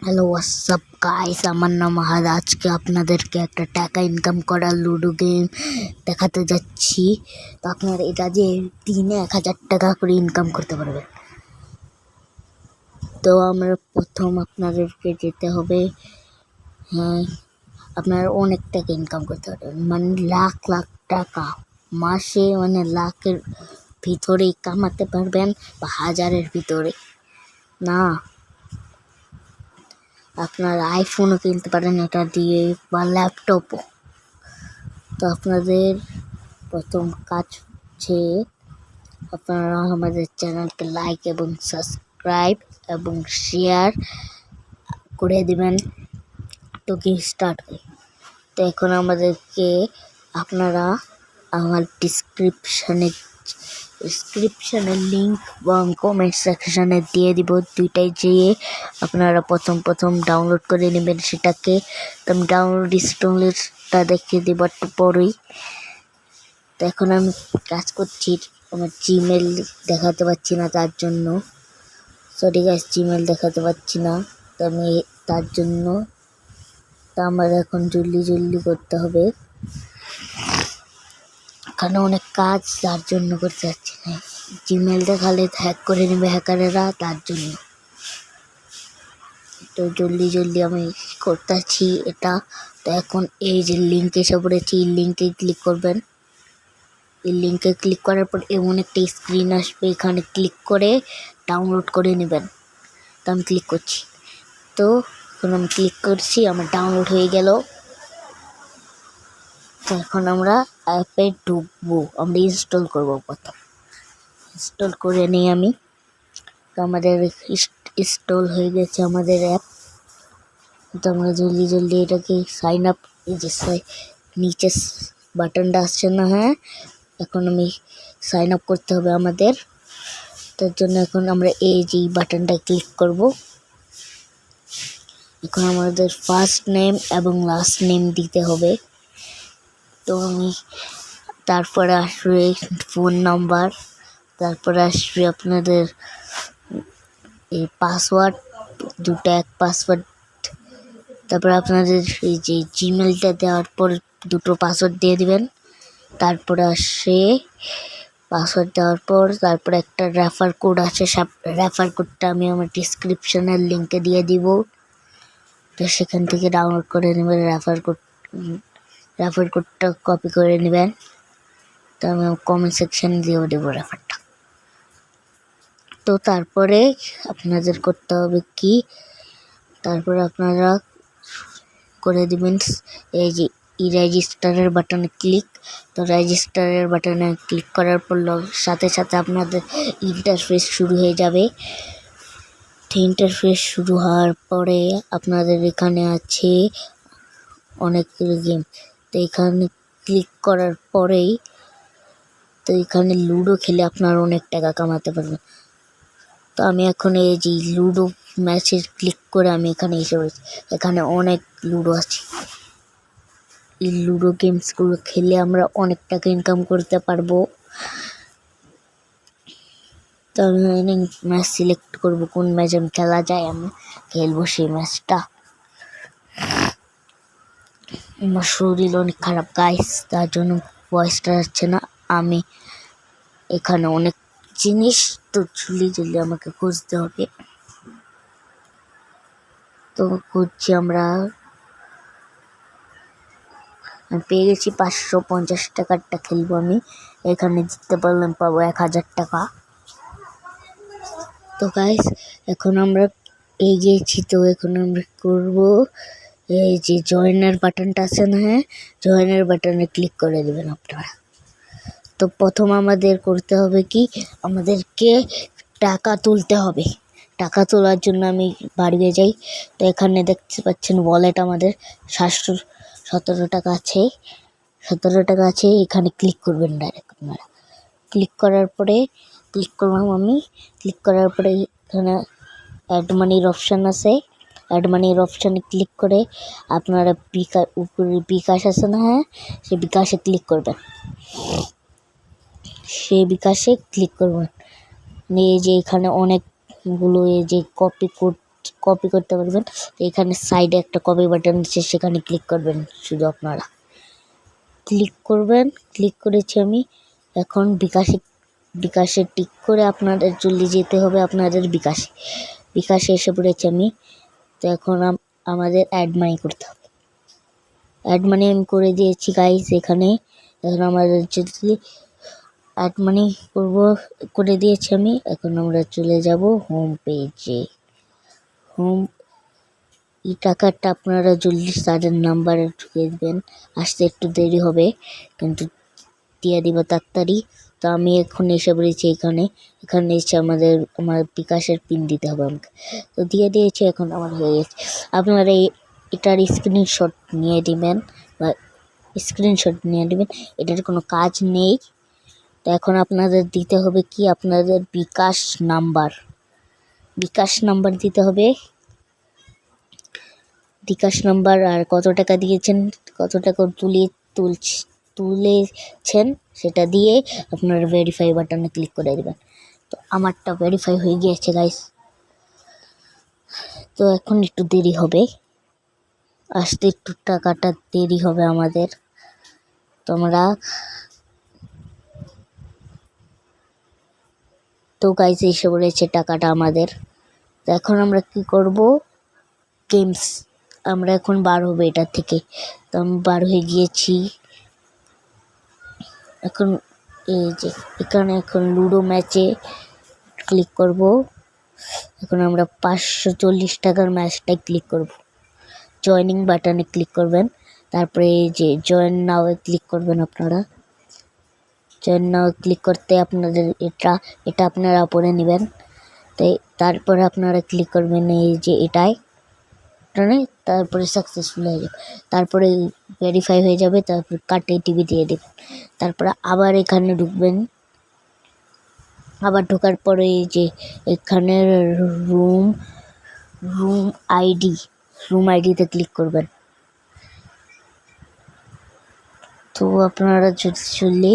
Hello WhatsApp guys, আমার নাম আহাদ। আজকে আপনাদেরকে একটা টাকা ইনকাম করা লুডো গেম দেখাতে যাচ্ছি। তো আপনারা এটা যে দিনে 1000 টাকা করে ইনকাম করতে পারবেন। তো আমরা প্রথম আপনাদেরকে যেতে হবে, আপনারা অনেক টাকা ইনকাম করতে পারবেন, মানে লাখ লাখ টাকা মাসে, মানে লাখের ভিতরেই কামাতে পারবেন বা হাজারের ভিতরে না। আপনার আইফোনও কিনতে পারেন এটা দিয়ে, বা ল্যাপটপও। তো আপনাদের প্রথম কাজ হচ্ছে আপনারা আমাদের চ্যানেলকে লাইক এবং সাবস্ক্রাইব এবং শেয়ার করে দিবেন। তো কি স্টার্ট হয়। তো এখন আমাদেরকে আপনারা আমার ডিসক্রিপশানের লিঙ্ক বা কমেন্ট সেকশানে দিয়ে দিব, দুইটাই যেয়ে আপনারা প্রথম ডাউনলোড করে নেবেন সেটাকে। তো আমি ডাউনলোড ইনস্টলটা দেখিয়ে দেব একটু পরেই। তো এখন আমি কাজ করছি, আমার জিমেল দেখাতে পাচ্ছি না, তার জন্য সরি গাইস, জিমেল দেখাতে পাচ্ছি না। তো আমি তার জন্য আমার এখন জলদি করতে হবে, কারণ অনেক কাজ, তার জন্য করতে পারছি না। জিমেল দেখালে হ্যাক করে নেবে হ্যাকারেরা, তার জন্য। তো জলদি আমি করতেছি এটা। তো এখন এই যে লিঙ্কে এসে পড়েছি, এই লিঙ্কে ক্লিক করবেন। এই লিঙ্কে ক্লিক করার পর এমন একটা স্ক্রিন আসবে, এখানে ক্লিক করে ডাউনলোড করে নেবেন। তো আমি ক্লিক করছি। তো এখন আমি ক্লিক করছি, আমার ডাউনলোড হয়ে গেল। তো এখন আমরা অ্যাপে ঢুকবো, আমরা ইনস্টল করবো। প্রথম ইনস্টল করে নিই আমি। তো আমাদের ইনস্টল হয়ে গেছে আমাদের অ্যাপ। তো আমরা জলদি এটাকে সাইন আপ, এই যে নিচে বাটনটা আসছে না, এখন আমি সাইন আপ করতে হবে আমাদের। তার জন্য এখন আমরা এই যে বাটনটা ক্লিক করব। এখন আমাদের ফার্স্ট নেম এবং লাস্ট নেম দিতে হবে। তো আমি তারপরে আসবে ফোন নাম্বার, তারপরে আসবে আপনাদের এই পাসওয়ার্ড, দুটো এক পাসওয়ার্ড। তারপরে আপনাদের এই যে জিমেলটা দেওয়ার পর দুটো পাসওয়ার্ড দিয়ে দিবেন। তারপরে আসে পাসওয়ার্ড দেওয়ার পর তারপরে একটা রেফার কোড আছে, রেফার কোডটা আমি আমার ডিসক্রিপশনের লিঙ্কে দিয়ে দিব। তো সেখান থেকে ডাউনলোড করে নেবেন রেফার কোডটা কপি করে নেবেন। তো আমি কমেন্ট সেকশানে দিয়ে দেবো রেফারটা। তো তারপরে আপনাদের করতে হবে কি, তারপরে আপনারা করে দিবেন এই যে রেজিস্টারের বাটনে ক্লিক। তো রেজিস্টারের বাটনে ক্লিক করার পর সাথে আপনাদের ইন্টারফেস শুরু হয়ে যাবে। ইন্টারফেস শুরু হওয়ার পরে আপনাদের এখানে আছে অনেক গেম। তো এখানে ক্লিক করার পরেই, তো এখানে লুডো খেলে আপনারা অনেক টাকা কামাতে পারবেন। তো আমি এখন এই যে লুডো ম্যাচে ক্লিক করে আমি এখানে এসে পড়েছি। এখানে অনেক লুডো আছে। এই লুডো গেমসগুলো খেলে আমরা অনেক টাকা ইনকাম করতে পারবো। তো আমি ম্যাচ সিলেক্ট করবো, কোন ম্যাচ আমি খেলা যায়, আমি খেলবো সেই ম্যাচটা। আমার শরীর অনেক খারাপ গাইস, তার জন্য ভয়েসটা যাচ্ছে না। আমি এখানে অনেক জিনিস, তো জলদি আমাকে খুঁজতে হবে। তো খুঁজছি, আমরা পেয়ে গেছি 550 টাকারটা খেলবো আমি। এখানে জিততে পারলাম, পাবো 1000 টাকা। তো গাইস এখন আমরা এগিয়েছি। তো এখন আমরা করবো এই যে জয়েনের বাটনটা আছে না, জয়েনের বাটনে ক্লিক করে দেবেন আপনারা। তো প্রথম আমাদের করতে হবে কি, আমাদেরকে টাকা তুলতে হবে। টাকা তোলার জন্য আমি বাড়িয়ে যাই। তো এখানে দেখতে পাচ্ছেন ওয়ালেট আমাদের 717 টাকা আছে, 17 টাকা আছে। এখানে ক্লিক করবেন ডাইরেক্ট আপনারা। ক্লিক করার পরে ক্লিক করলাম আমি। ক্লিক করার পরে এখানে অ্যাড মানির অপশান আছে, অ্যাড মানির অপশানে ক্লিক করে আপনারা উপরে বিকাশ আছে না, সেই বিকাশে ক্লিক করবেন। সেই বিকাশে ক্লিক করবেন। এই যে এখানে অনেকগুলো এই যে কপি কোড কপি করতে পারবেন। তো এখানে সাইডে একটা কপি বাটন আছে, সেখানে ক্লিক করবেন। শুধু আপনারা ক্লিক করবেন। ক্লিক করেছি আমি। এখন বিকাশে টিক করে আপনাদের চলে যেতে হবে আপনাদের বিকাশে এসে পড়েছি আমি। তো এখন আমাদের অ্যাড মানি করতে হবে। অ্যাড মানি আমি করে দিয়েছি গাইস এখানে। এখন আমাদের যদি অ্যাড মানি করে দিয়েছি আমি। এখন আমরা চলে যাব হোম পেজে। এই টাকাটা আপনারা জলদি তাদের নাম্বারে ঢুকিয়ে দেবেন। আসতে একটু দেরি হবে, কিন্তু দিয়ে দিব তাড়াতাড়ি। তো আমি এখন এসে পড়েছি এখানে এসে আমার বিকাশের পিন দিতে হবে আমাকে। তো দিয়ে দিয়েছি, এখন আমার হয়ে গেছে। আপনারা এটার স্ক্রিনশট নিয়ে দিবেন এটার কোনো কাজ নেই। তো এখন আপনাদের দিতে হবে কি, আপনাদের বিকাশ নাম্বার দিতে হবে। বিকাশ নাম্বার আর কত টাকা দিয়েছেন, কত টাকা তুলেছেন সেটা দিয়ে আপনারা ভেরিফাই বাটনে ক্লিক করে দেবেন। তো আমারটা ভেরিফাই হয়ে গিয়েছে গাইস। তো এখন একটু দেরি হবে আসতে, একটু টাকাটা দেরি হবে আমাদের। তো গাইস এসে বলেছে টাকাটা আমাদের। তো এখন আমরা কি করব, গেমস আমরা এখন বার হবো এটা থেকে। তো আমি বার হয়ে গিয়েছি। এখন এই যে এখানে এখন লুডো ম্যাচে ক্লিক করব। এখন আমরা 540 টাকার ম্যাচটায় ক্লিক করব। জয়েনিং বাটনে ক্লিক করবেন। তারপরে এই যে জয়েন নাও এ ক্লিক করবেন। আপনারা জয়েন নাও ক্লিক করতে আপনাদের এটা আপনারা পরে নেবেন। তারপরে আপনারা ক্লিক করবেন এই যে এটায়, তারপরে সাকসেসফুল হয়ে যাবে। তারপরে ভেরিফাই হয়ে যাবে। তারপর কাটে টিভি দিয়ে দেবেন। তারপরে আবার এখানে ঢুকবেন। আবার ঢোকার পরে এই যে এখানে রুম আইডিতে ক্লিক করবেন। তো আপনারা যদি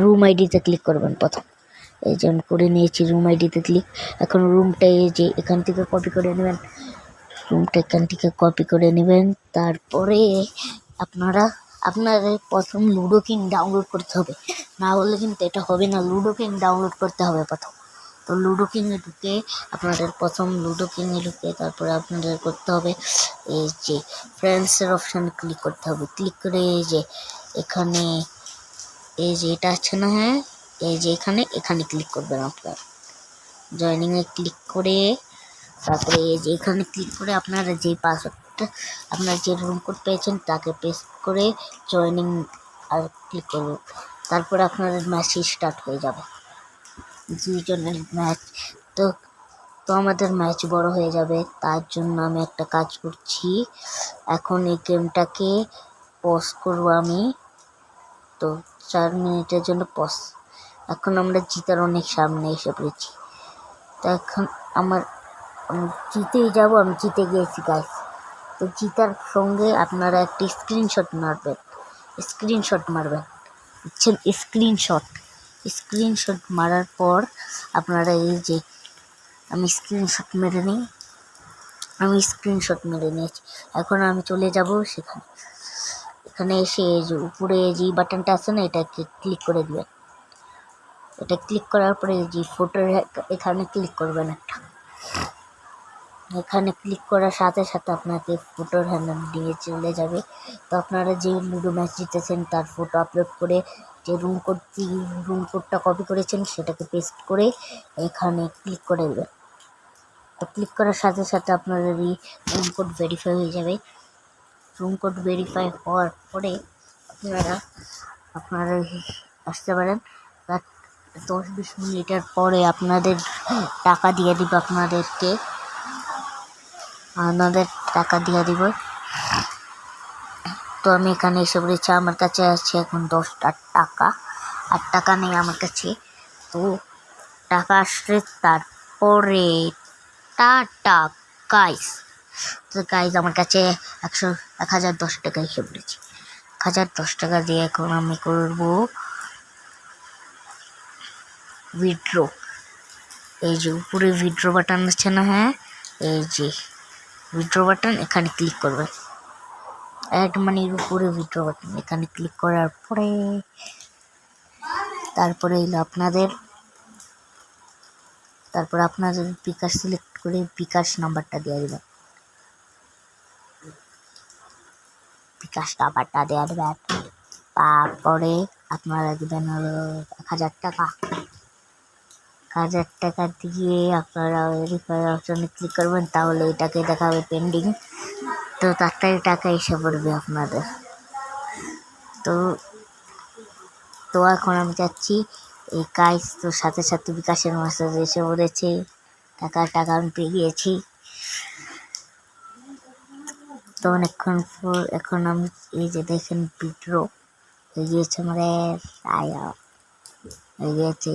রুম আইডিতে ক্লিক করবেন প্রথম। এই যে আমি করে নিয়েছি রুম আইডিতে ক্লিক। এখন রুমটা এই যে এখান থেকে কপি করে নেবেন। তারপরে আপনাদের প্রথম লুডো কিং ডাউনলোড করতে হবে, না হলে কিন্তু এটা হবে না। লুডো কিং ডাউনলোড করতে হবে প্রথম। তো লুডো কিংয়ে ঢুকে তারপরে আপনাদের করতে হবে এই যে ফ্রেন্ডসের অপশানে ক্লিক করতে হবে। ক্লিক করে এই যে এখানে এই যে এটা আছে না, হ্যাঁ এই যে এখানে ক্লিক করবেন। আপনার জয়েনিংয়ে ক্লিক করে তারপরে এই যে এখানে ক্লিক করে আপনারা যে পাসওয়ার্ডটা আপনার যে রুম কোড পেয়েছেন তাকে পেস্ট করে জয়েনিং আর ক্লিক করবেন। তারপরে আপনাদের ম্যাচ স্টার্ট হয়ে যাবে। দুইজনের ম্যাচ। তো আমাদের ম্যাচ বড় হয়ে যাবে। তার জন্য আমি একটা কাজ করছি, এখন এই গেমটাকে পজ করবো আমি। তো 4 মিনিটের জন্য পজ। এখন আমরা জিতার অনেক সামনে এসে পড়েছি। তো এখন আমি জিতেই যাব। আমি জিতে গিয়েছি গাইস। তো জিতার সঙ্গে আপনারা একটি স্ক্রিনশট মারবেন বুঝছেন। স্ক্রিনশট মারার পর আপনারা এই যে আমি স্ক্রিনশট মেরে নিয়েছি। এখন আমি চলে যাব এখানে এসে এই যে উপরে যে বাটনটা আছে না, এটাকে ক্লিক করে দিবেন। এটা ক্লিক করার পরে যে ফটোর এখানে ক্লিক করবেন একটা। এখানে ক্লিক করার সাথে সাথে আপনাকে ফটোর হ্যান্ডেল দিয়ে চলে যাবে। তো আপনারা যে লুডো ম্যাচ জিতেছেন তার ফটো আপলোড করে যে রুম কোডটা কপি করেছেন সেটাকে পেস্ট করে এখানে ক্লিক করে দেবেন। তো ক্লিক করার সাথে সাথে আপনাদের এই রুম কোড ভেরিফাই হয়ে যাবে। রুম কোড ভেরিফাই হওয়ার পরে আপনারা আসতে পারেন। 10-20 মিনিটের পরে আপনাদের টাকা দিয়ে দিব। আপনাদের টাকা দিয়ে দিব। তো আমি এখানে এসে বলেছি, আমার কাছে আছে এখন 10টা টাকা। আর টাকা নেই আমার কাছে। তো টাকা আসলে তারপরে টাটা গাইস। তো গাইস আমার কাছে 1010 টাকা এসে পড়েছে। 1010 টাকা দিয়ে এখন আমি করব উইথড্র। এই যে উপরে উইথড্র বাটন আছে না, হ্যাঁ এই যে উইথড্র বাটন, এখানে ক্লিক করবেন। অ্যাড মানির উপরে উইথড্র বাটন, এখানে ক্লিক করার পরে তারপরে এলো আপনাদের বিকাশ সিলেক্ট করে বিকাশ নাম্বারটা দিয়ে দেবেন। তারপরে আপনারা দেবেন হলো 1000 টাকা। 1000 টাকা দিয়ে আপনারা ভেরিফাই অপশনে ক্লিক করবেন, তাহলে এটাকে দেখাবে পেন্ডিং। তো তাড়াতাড়ি টাকা এসে পড়বে আপনাদের। তো তো এখন আমি যাচ্ছি এই কাজ, তো সাথে সাথে বিকাশের মেসেজ এসে পড়েছে, টাকা আমি পেয়ে গিয়েছি। তো অনেকক্ষণ পর এখন আমি এই যে দেখেন উইথড্র হয়ে গিয়েছে আমাদের, হয়ে গিয়েছে।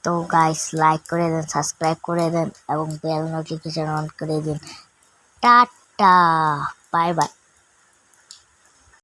তো গাইস লাইক করে দেন, সাবস্ক্রাইব করে দেন এবং বেল নোটিফিকেশন অন করে দিন। Tata, bye bye.